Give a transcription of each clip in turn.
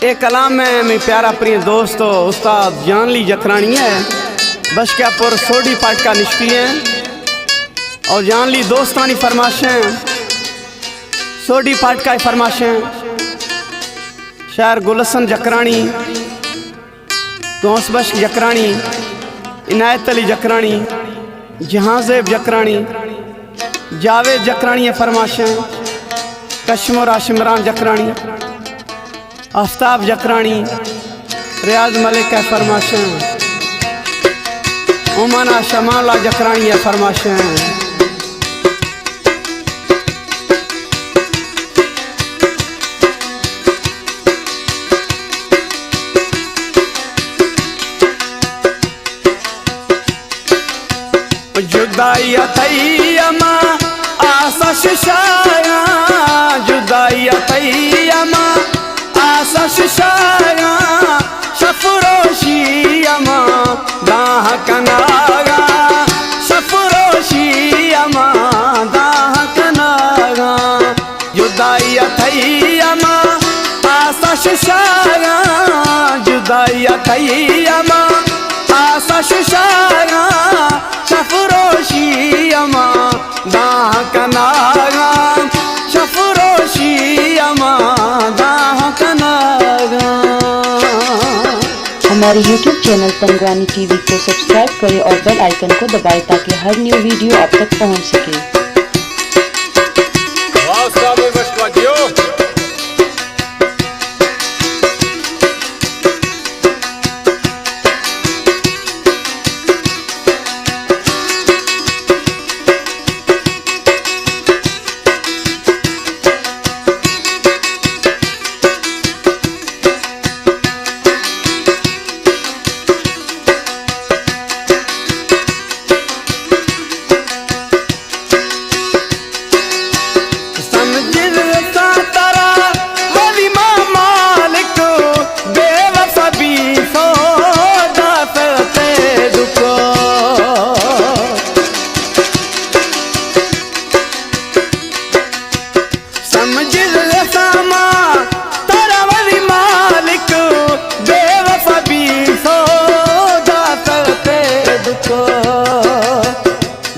एक कलाम में मेरे प्यारा प्रिय दोस्तों उस्ताद जानली जखरानी है बशक्यापुर सोडी पाट का निष्ठी है और जानली दोस्तानी फरमाशें सोडी पाट का फरमाशें शायर गुलसन जकरानी दोस्त बश जकरानी इनायत अली जकरानी जहांजेब जकरानी जावेद जकरानी फरमाशें कश्मोर आशिमरान जकरानी आफ्ताब जकरानी रियाज मलिक है फरमाशें उमाना शमाला जकरानी है फरमाशें जुदाई तैयमा आसा शिशाया जुदाई तैयमा आसा शिशाया शफरोशी अमा दाह कनागा शफरोशी अमा दाह कनागा जुदाई तैयमा आसा शिशाया जुदाई तैयमा आसा शिशाया शफरोशी अमा दाह कनागा शफरोशी अमा दाह कनागा। हमारे YouTube चैनल तंगवानी टीवी को सब्सक्राइब करें और बेल आइकन को दबाएं ताकि हर न्यू वीडियो आप तक पहुंच सके।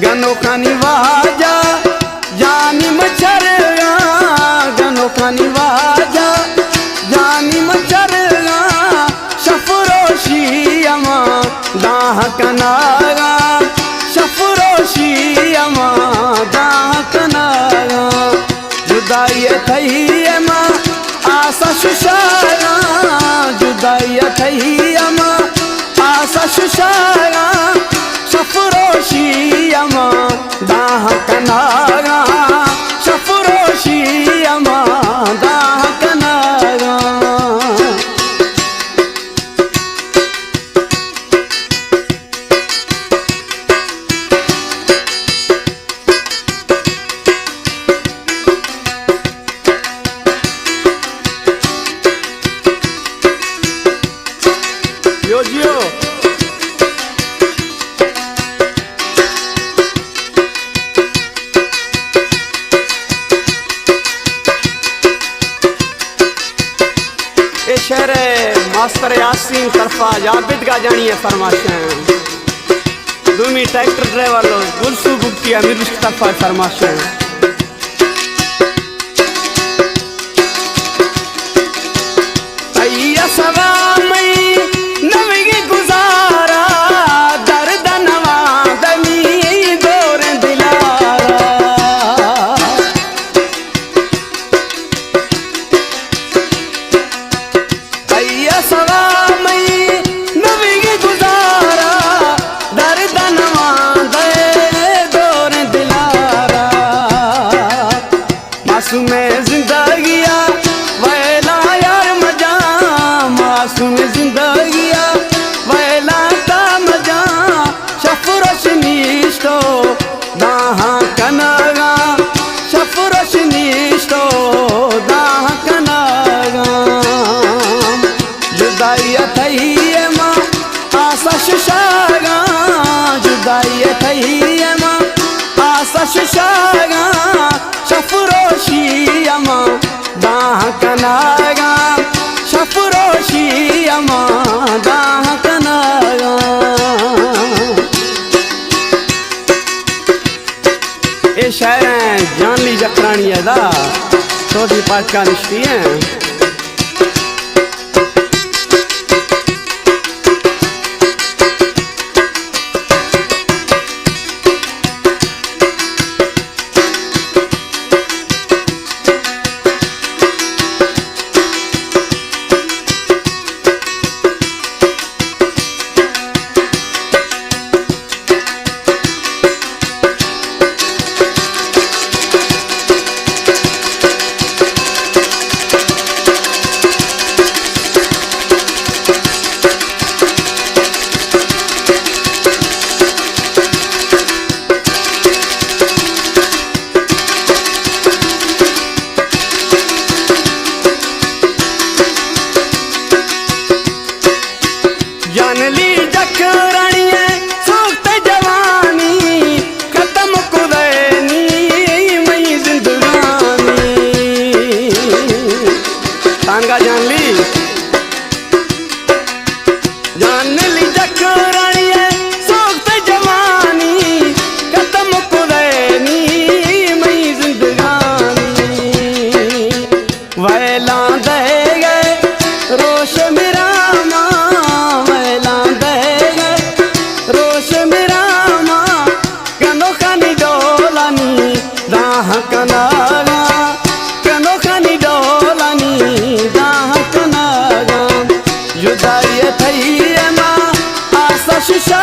गनो खानी वाजा जानी मचरगा गनो खानी वाजा जानी मचरगा शफरोशी अमा दाह कनागा शफरोशी अमा दाह कनागा जुदाई थैयमा आसा शुशाया जुदाई थैयमा आसा शुशाया शफरोशी अमा दाह कनागा शफरोशी अमा दाह कनागा। यो जियो शेर मास्टर यासीन तरफा जाबिद का जानी है फरमाशें दूमी ट्रैक्टर ड्राइवर लो गुलसू बुक्की अमीर तरफा फरमाशें तैया सवा मई नवगी गुजारा दर्द नवा दमी दौर दिलारा सवा मई नवी गुजारा दर्द नवा दे दौर दिलारा मासूम जिंदगिया वैला यार मजा मासूम जिंदगिया वैला ता मजा शफरोश निष्ठो दाह कनागा शफरोश निष्ठो दाह कनागा जुदाई थैयमा आसा शुशागा जुदाई थैयमा आसा शुशागा शफरोशी अमा दाह कनागा शफरो जखरानी है दा सोडी पाठ का निष्ठी है। जानली जखरानी है सूखत जवानी खत्म कुदैनी मई जिंदगानी तांगा जानली जखरानी है सूखत जवानी खत्म कुदैनी मई जिंदगानी वैला दे गए रोश मेरा कनागा कनो खनी डोलानी दाह कनागा जुदाई थई मां आसा शिशा